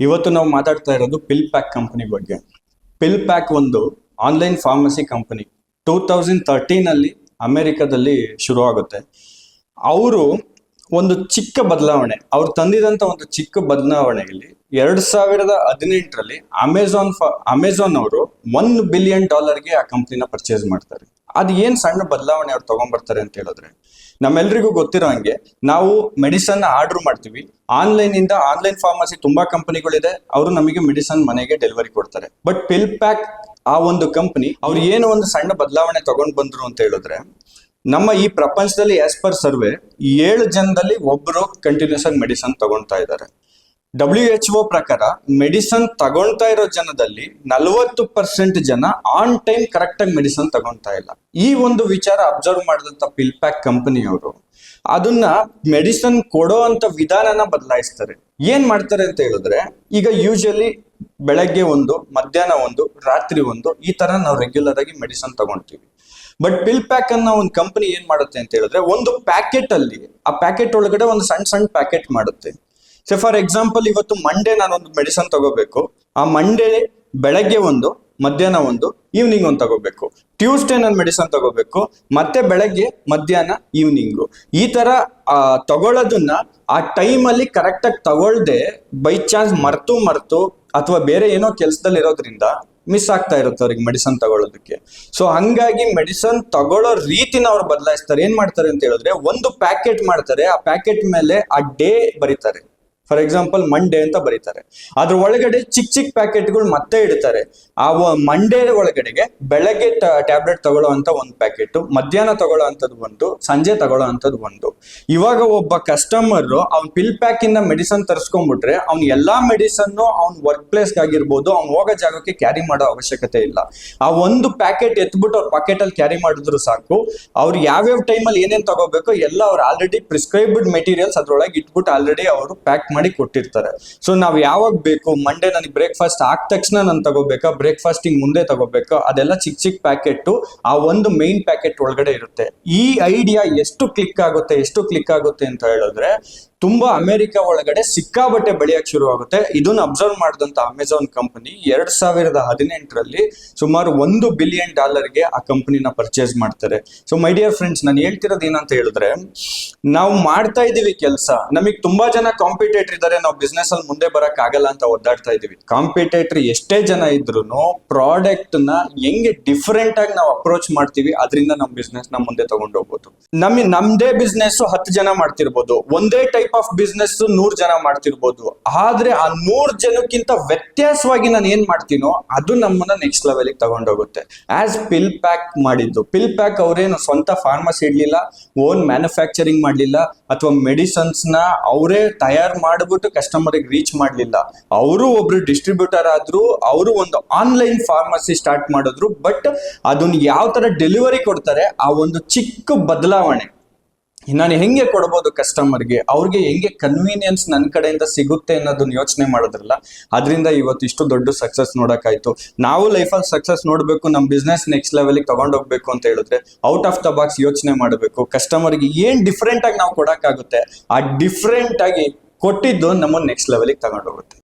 ಇವತ್ತು ನಾವು ಮಾತಾಡ್ತಾ ಇರೋದು ಪಿಲ್ ಪ್ಯಾಕ್ ಕಂಪನಿ ಬಗ್ಗೆ. ಪಿಲ್ ಪ್ಯಾಕ್ ಒಂದು ಆನ್ಲೈನ್ ಫಾರ್ಮಸಿ ಕಂಪನಿ. 2013 ಅಮೆರಿಕದಲ್ಲಿ ಶುರು ಆಗುತ್ತೆ. ಅವರು ಒಂದು ಚಿಕ್ಕ ಬದಲಾವಣೆ, ಅವ್ರು ತಂದಿದಂತ ಒಂದು ಚಿಕ್ಕ ಬದಲಾವಣೆಯಲ್ಲಿ 2018 ಅಮೆಝಾನ್ ಅವರು $1 ಬಿಲಿಯನ್ ಆ ಕಂಪ್ನಿನ ಪರ್ಚೇಸ್ ಮಾಡ್ತಾರೆ. ಅದು ಏನ್ ಸಣ್ಣ ಬದಲಾವಣೆ ಅವ್ರು ತಗೊಂಡ್ಬರ್ತಾರೆ ಅಂತ ಹೇಳಿದ್ರೆ, ನಮ್ಮೆಲ್ರಿಗೂ ಗೊತ್ತಿರೋ ಹಂಗೆ ನಾವು ಮೆಡಿಸನ್ ಆರ್ಡರ್ ಮಾಡ್ತೀವಿ ಆನ್ಲೈನ್ ಫಾರ್ಮಸಿ ತುಂಬಾ ಕಂಪನಿಗಳಿದೆ, ಅವರು ನಮಗೆ ಮೆಡಿಸನ್ ಮನೆಗೆ ಡೆಲಿವರಿ ಕೊಡ್ತಾರೆ. ಬಟ್ ಪಿಲ್ ಪ್ಯಾಕ್ ಆ ಒಂದು ಕಂಪನಿ ಅವ್ರು ಏನು ಒಂದು ಸಣ್ಣ ಬದಲಾವಣೆ ತಗೊಂಡ್ ಬಂದ್ರು ಅಂತ ಹೇಳಿದ್ರೆ, ನಮ್ಮ ಈ ಪ್ರಪಂಚದಲ್ಲಿ ಆಸ್ ಪರ್ ಸರ್ವೆ 7 ಜನದಲ್ಲಿ ಒಬ್ಬರು ಕಂಟಿನ್ಯೂಸ್ ಆಗಿ ಮೆಡಿಸನ್ ತಗೊಳ್ತಾ ಇದ್ದಾರೆ. WHO ಪ್ರಕಾರ ಮೆಡಿಸನ್ ತಗೊಳ್ತಾ ಇರೋ ಜನದಲ್ಲಿ 40% ಜನ ಆನ್ ಟೈಮ್ ಕರೆಕ್ಟ್ ಆಗಿ ಮೆಡಿಸನ್ ತಗೊಳ್ತಾ ಇಲ್ಲ. ಈ ಒಂದು ವಿಚಾರ ಅಬ್ಸರ್ವ್ ಮಾಡಿದಂತ ಪಿಲ್ ಪ್ಯಾಕ್ ಕಂಪನಿಯವರು ಅದನ್ನ ಮೆಡಿಸನ್ ಕೊಡೋ ಅಂತ ವಿಧಾನನ ಬದಲಾಯಿಸ್ತಾರೆ. ಏನ್ ಮಾಡ್ತಾರೆ ಅಂತ ಹೇಳಿದ್ರೆ, ಈಗ ಯೂಶಲಿ ಬೆಳಗ್ಗೆ ಒಂದು, ಮಧ್ಯಾಹ್ನ ಒಂದು, ರಾತ್ರಿ ಒಂದು, ಈ ತರ ನಾವು ರೆಗ್ಯುಲರ್ ಆಗಿ ಮೆಡಿಸನ್ ತಗೊಳ್ತೀವಿ. ಬಟ್ ಪಿಲ್ ಪ್ಯಾಕ್ ಅನ್ನ ಒಂದು ಕಂಪನಿ ಏನ್ ಮಾಡುತ್ತೆ ಅಂತ ಹೇಳಿದ್ರೆ, ಒಂದು ಪ್ಯಾಕೆಟ್ ಅಲ್ಲಿ ಆ ಪ್ಯಾಕೆಟ್ ಒಳಗಡೆ ಒಂದು ಸಣ್ಣ ಪ್ಯಾಕೆಟ್ ಮಾಡುತ್ತೆ. ಸೊ ಫಾರ್ ಎಕ್ಸಾಂಪಲ್, ಇವತ್ತು ಮಂಡೇ ನಾನೊಂದು ಮೆಡಿಸನ್ ತಗೋಬೇಕು, ಆ ಮಂಡೇ ಬೆಳಗ್ಗೆ ಒಂದು, ಮಧ್ಯಾಹ್ನ ಒಂದು, ಈವ್ನಿಂಗ್ ಒಂದು ತಗೋಬೇಕು. ಟ್ಯೂಸ್ಡೇ ನಾನು ಮೆಡಿಸನ್ ತಗೋಬೇಕು, ಮತ್ತೆ ಬೆಳಗ್ಗೆ, ಮಧ್ಯಾಹ್ನ, ಈವ್ನಿಂಗು. ಈ ತರ ತಗೊಳ್ಳೋದನ್ನ ಆ ಟೈಮಲ್ಲಿ ಕರೆಕ್ಟಾಗಿ ತಗೊಳ್ದೆ ಬೈ ಚಾನ್ಸ್ ಮರ್ತು ಅಥವಾ ಬೇರೆ ಏನೋ ಕೆಲಸದಲ್ಲಿ ಇರೋದ್ರಿಂದ ಮಿಸ್ ಆಗ್ತಾ ಇರುತ್ತೆ ಅವ್ರಿಗೆ ಮೆಡಿಸನ್ ತಗೊಳ್ಳೋದಕ್ಕೆ. ಸೊ ಹಂಗಾಗಿ ಮೆಡಿಸನ್ ತಗೊಳ್ಳೋ ರೀತಿನ ಅವ್ರು ಬದಲಾಯಿಸ್ತಾರೆ. ಏನ್ ಮಾಡ್ತಾರೆ ಅಂತ ಹೇಳಿದ್ರೆ, ಒಂದು ಪ್ಯಾಕೆಟ್ ಮಾಡ್ತಾರೆ, ಆ ಪ್ಯಾಕೆಟ್ ಮೇಲೆ ಆ ಡೇ ಬರೀತಾರೆ. ಫಾರ್ ಎಕ್ಸಾಂಪಲ್ ಮಂಡೇ ಅಂತ ಬರೀತಾರೆ. ಅದ್ರ ಒಳಗಡೆ ಚಿಕ್ಕ ಪ್ಯಾಕೆಟ್ಗಳು ಮತ್ತೆ ಇಡ್ತಾರೆ. ಆ ಮಂಡೇ ಒಳಗಡೆಗೆ ಬೆಳಗ್ಗೆ ಟ್ಯಾಬ್ಲೆಟ್ ತಗೊಳ್ಳೋ ಅಂತ ಒಂದು ಪ್ಯಾಕೆಟ್, ಮಧ್ಯಾಹ್ನ ತಗೊಳ್ಳೋ ಅಂತದ್ದು ಒಂದು, ಸಂಜೆ ತಗೊಳ್ಳೋ ಅಂತದ್ದು ಒಂದು. ಇವಾಗ ಒಬ್ಬ ಕಸ್ಟಮರ್ ಅವ್ನ್ ಪಿಲ್ ಪ್ಯಾಕ್ ಇಂದ ಮೆಡಿಸನ್ ತರಿಸ್ಕೊಂಡ್ಬಿಟ್ರೆ ಅವ್ನ್ ಎಲ್ಲಾ ಮೆಡಿಸನ್ ಅವ್ನ್ ವರ್ಕ್ ಪ್ಲೇಸ್ ಆಗಿರ್ಬೋದು, ಅವ್ನ್ ಹೋಗೋ ಜಾಗಕ್ಕೆ ಕ್ಯಾರಿ ಮಾಡೋ ಅವಶ್ಯಕತೆ ಇಲ್ಲ. ಆ ಒಂದು ಪ್ಯಾಕೆಟ್ ಎತ್ಬಿಟ್ಟು ಅವ್ರ ಪಾಕೆಟ್ ಅಲ್ಲಿ ಕ್ಯಾರಿ ಮಾಡಿದ್ರು ಸಾಕು. ಅವ್ರು ಯಾವ್ಯಾವ ಟೈಮಲ್ಲಿ ಏನೇನ್ ತಗೋಬೇಕು ಎಲ್ಲ ಅವ್ರು ಆಲ್ರೆಡಿ ಪ್ರಿಸ್ಕ್ರೈಬ್ಡ್ ಮೆಟೀರಿಯಲ್ಸ್ ಅದ್ರೊಳಗೆ ಇಟ್ಬಿಟ್ಟು ಆಲ್ರೆಡಿ ಅವರು ಪ್ಯಾಕ್ ಮಾಡಿ ಕೊಟ್ಟಿರ್ತಾರೆ. ಸೊ ನಾವ್ ಯಾವಾಗ ಬೇಕು, ಮಂಡೇ ನನಗೆ ಬ್ರೇಕ್ಫಾಸ್ಟ್ ಆದ ತಕ್ಷಣ ನಾನು ತಗೋಬೇಕಾ, ಬ್ರೇಕ್ಫಾಸ್ಟಿಂಗ್ ಮುಂದೆ ತಗೋಬೇಕಾ, ಅದೆಲ್ಲ ಚಿಕ್ಕ ಪ್ಯಾಕೆಟ್ ಆ ಒಂದು ಮೈನ್ ಪ್ಯಾಕೆಟ್ ಒಳಗಡೆ ಇರುತ್ತೆ. ಈ ಐಡಿಯಾ ಎಷ್ಟು ಕ್ಲಿಕ್ ಆಗುತ್ತೆ ಅಂತ ಹೇಳಿದ್ರೆ, ತುಂಬಾ ಅಮೆರಿಕ ಒಳಗಡೆ ಸಿಕ್ಕಾಬಟ್ಟೆ ಬೆಳೆಯಕ್ಕೆ ಶುರು ಆಗುತ್ತೆ. ಇದನ್ನ ಅಬ್ಸರ್ವ್ ಮಾಡಿದಂತ ಅಮೆಝಾನ್ ಕಂಪನಿ 2018 ಸುಮಾರು $1 ಬಿಲಿಯನ್ ಆ ಕಂಪನಿನ ಪರ್ಚೇಸ್ ಮಾಡ್ತಾರೆ. ಸೊ ಮೈ ಡಿಯರ್ ಫ್ರೆಂಡ್ಸ್, ನಾನು ಹೇಳ್ತಿರೋದು ಏನಂತ ಹೇಳಿದ್ರೆ, ನಾವು ಮಾಡ್ತಾ ಇದೀವಿ ಕೆಲಸ, ನಮಗೆ ತುಂಬಾ ಜನ ಕಾಂಪಿಟೇಟರ್ ಇದ್ದಾರೆ, ನಾವು ಬಿಸ್ನೆಸ್ ಅಲ್ಲಿ ಮುಂದೆ ಬರಕ್ ಆಗಲ್ಲ ಅಂತ ಒದ್ದಾಡ್ತಾ ಇದೀವಿ. ಕಾಂಪಿಟೇಟರ್ ಎಷ್ಟೇ ಜನ ಇದ್ರು ಪ್ರಾಡಕ್ಟ್ ನ ಹೆಂಗೆ ಡಿಫರೆಂಟ್ ಆಗಿ ನಾವು ಅಪ್ರೋಚ್ ಮಾಡ್ತೀವಿ, ಅದರಿಂದ ನಮ್ಮ ಬಿಸ್ನೆಸ್ ನ ಮುಂದೆ ತಗೊಂಡು ಹೋಗ್ಬೋದು. ನಮ್ದೇ ಬಿಸ್ನೆಸ್ 10 ಜನ ಮಾಡ್ತಿರ್ಬೋದು, ಒಂದೇ ಟೈಪ್ ಆಫ್ ಬಿಸ್ನೆಸ್ 100 ಜನ ಮಾಡ್ತಿರ್ಬೋದು. ಆದ್ರೆ ಆ 100 ಜನಕ್ಕಿಂತ ವ್ಯತ್ಯಾಸವಾಗಿ ನಾನು ಏನ್ ಮಾಡ್ತೀನೋ ಅದು ನಮ್ಮನ್ನ ನೆಕ್ಸ್ಟ್ ಲೆವೆಲ್ ತಗೊಂಡೋಗುತ್ತೆ. ಆಸ್ ಪಿಲ್ ಪ್ಯಾಕ್ ಮಾಡಿದ್ದು, ಪಿಲ್ ಪ್ಯಾಕ್ ಅವ್ರೇನು ಸ್ವಂತ ಫಾರ್ಮಸಿ ಇಡ್ಲಿಲ್ಲ, ಓನ್ ಮ್ಯಾನುಫ್ಯಾಕ್ಚರಿಂಗ್ ಮಾಡ್ಲಿಲ್ಲ, ಅಥವಾ ಮೆಡಿಸನ್ಸ್ ನ ಅವರೇ ತಯಾರು ಮಾಡ್ಬಿಟ್ಟು ಕಸ್ಟಮರ್ ರೀಚ್ ಮಾಡ್ಲಿಲ್ಲ. ಅವರು ಒಬ್ರು ಡಿಸ್ಟ್ರಿಬ್ಯೂಟರ್ ಆದ್ರು, ಅವರು ಒಂದು ಆನ್ಲೈನ್ ಫಾರ್ಮಸಿ ಸ್ಟಾರ್ಟ್ ಮಾಡಿದ್ರು. ಬಟ್ ಅದನ್ನ ಯಾವ ತರ ಡೆಲಿವರಿ ಕೊಡ್ತಾರೆ, ಆ ಒಂದು ಚಿಕ್ಕ ಬದಲಾವಣೆ ನಾನು ಹೆಂಗೆ ಕೊಡ್ಬೋದು ಕಸ್ಟಮರ್ಗೆ, ಅವ್ರಿಗೆ ಹೆಂಗೆ ಕನ್ವೀನಿಯನ್ಸ್ ನನ್ನ ಕಡೆಯಿಂದ ಸಿಗುತ್ತೆ ಅನ್ನೋದನ್ನ ಯೋಚನೆ ಮಾಡೋದ್ರಲ್ಲ, ಅದರಿಂದ ಇವತ್ತು ಇಷ್ಟು ದೊಡ್ಡ ಸಕ್ಸಸ್ ನೋಡೋಕ್ಕಾಯ್ತು. ನಾವು ಲೈಫಲ್ಲಿ ಸಕ್ಸಸ್ ನೋಡಬೇಕು, ನಮ್ಮ ಬಿಸ್ನೆಸ್ ನೆಕ್ಸ್ಟ್ ಲೆವೆಲ್ಗೆ ತಗೊಂಡೋಗ್ಬೇಕು ಅಂತ ಹೇಳಿದ್ರೆ ಔಟ್ ಆಫ್ ದ ಬಾಕ್ಸ್ ಯೋಚನೆ ಮಾಡಬೇಕು. ಕಸ್ಟಮರ್ಗೆ ಏನ್ ಡಿಫ್ರೆಂಟ್ ಆಗಿ ನಾವು ಕೊಡೋಕ್ಕಾಗುತ್ತೆ, ಆ ಡಿಫ್ರೆಂಟ್ ಆಗಿ ಕೊಟ್ಟಿದ್ದು ನಮ್ಮನ್ನು ನೆಕ್ಸ್ಟ್ ಲೆವೆಲ್ಗೆ ತಗೊಂಡೋಗುತ್ತೆ.